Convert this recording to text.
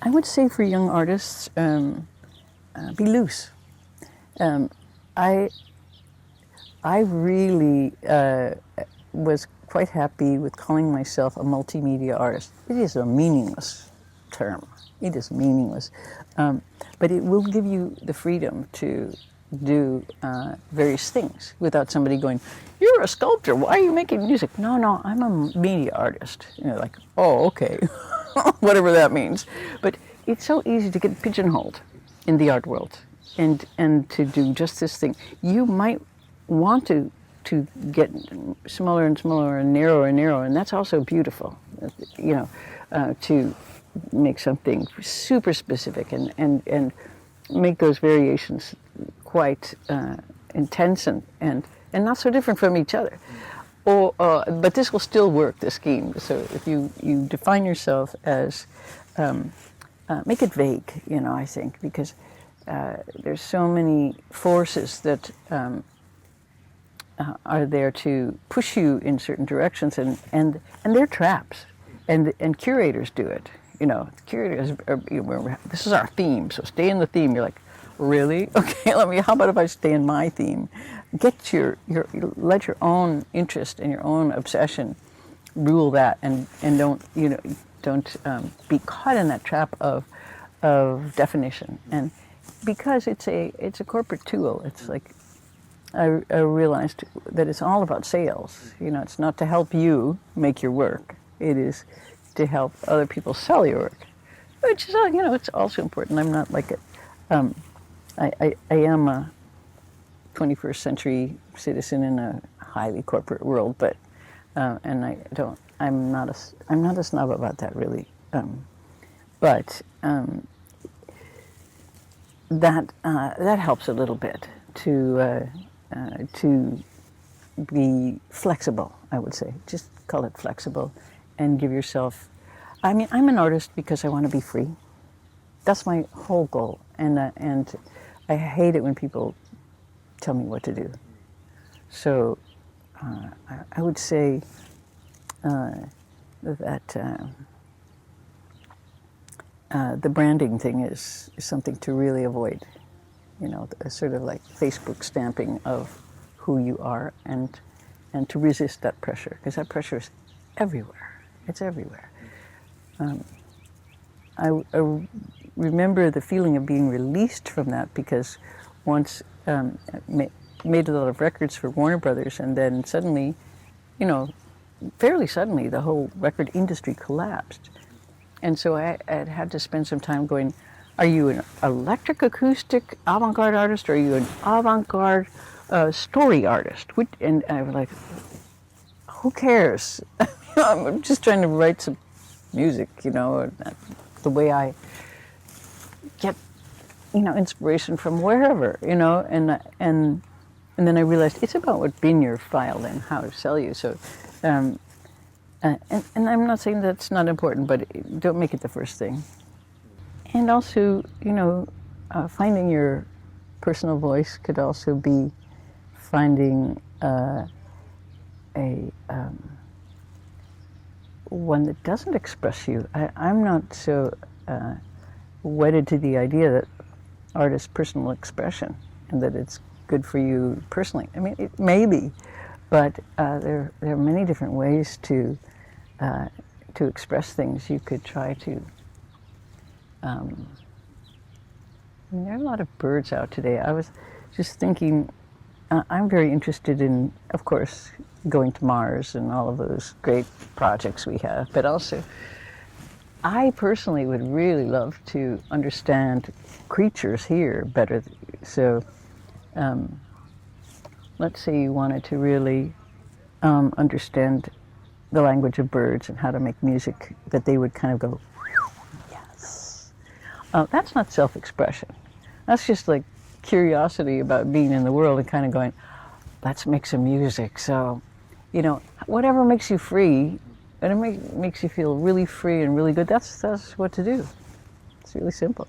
I would say for young artists, be loose. I really was quite happy with calling myself a multimedia artist. It is a meaningless term. It is meaningless, but it will give you the freedom to do various things without somebody going, "You're a sculptor. Why are you making music?" No, no, I'm a media artist. You know, like, oh, okay, whatever that means. But it's so easy to get pigeonholed in the art world, and to do just this thing. You might want to get smaller and smaller and narrower, and that's also beautiful. You know, to make something super specific and make those variations quite intense and not so different from each other. Or, but this will still work, the scheme. So if you define yourself as, make it vague, you know, I think, because there's so many forces that are there to push you in certain directions, and they're traps, and curators do it. You know, curators are, you know, this is our theme, so stay in the theme. You're like, really? Okay, how about if I stay in my theme? Get let your own interest and your own obsession rule that, and don't, you know, don't be caught in that trap of definition. And because it's a corporate tool, it's like, I realized that it's all about sales. You know, it's not to help you make your work. It is to help other people sell your work, which is, you know, it's also important. I'm not like I am a 21st century citizen in a highly corporate world, but and I'm not a snob about that, really. But that helps a little bit to be flexible, I would say. Just call it flexible and give yourself, I mean, I'm an artist because I want to be free. That's my whole goal. And I hate it when people tell me what to do. So I would say that the branding thing is something to really avoid. You know, sort of like Facebook stamping of who you are, and to resist that pressure, because that pressure is everywhere. It's everywhere. I remember the feeling of being released from that, because once made a lot of records for Warner Brothers, and then suddenly, you know, fairly suddenly, the whole record industry collapsed. And so I had to spend some time going, are you an electric acoustic avant-garde artist, or are you an avant-garde story artist? And I was like, who cares? I'm just trying to write some music, you know, the way I get, you know, inspiration from wherever, you know, and then I realized it's about what bin you're filed and how to sell you. So, and I'm not saying that's not important, but don't make it the first thing. And also, you know, finding your personal voice could also be finding one that doesn't express you. I'm not so wedded to the idea that art is personal expression and that it's good for you personally. I mean, it may be, but there are many different ways to express things. You could try to. I mean, there are a lot of birds out today. I was just thinking, I'm very interested in, of course, going to Mars and all of those great projects we have, but also I personally would really love to understand creatures here better. So let's say you wanted to really understand the language of birds and how to make music that they would kind of go, yes. That's not self-expression. That's just like curiosity about being in the world and kind of going, let's make some music. So, you know, whatever makes you free, and it makes you feel really free and really good, that's what to do. It's really simple.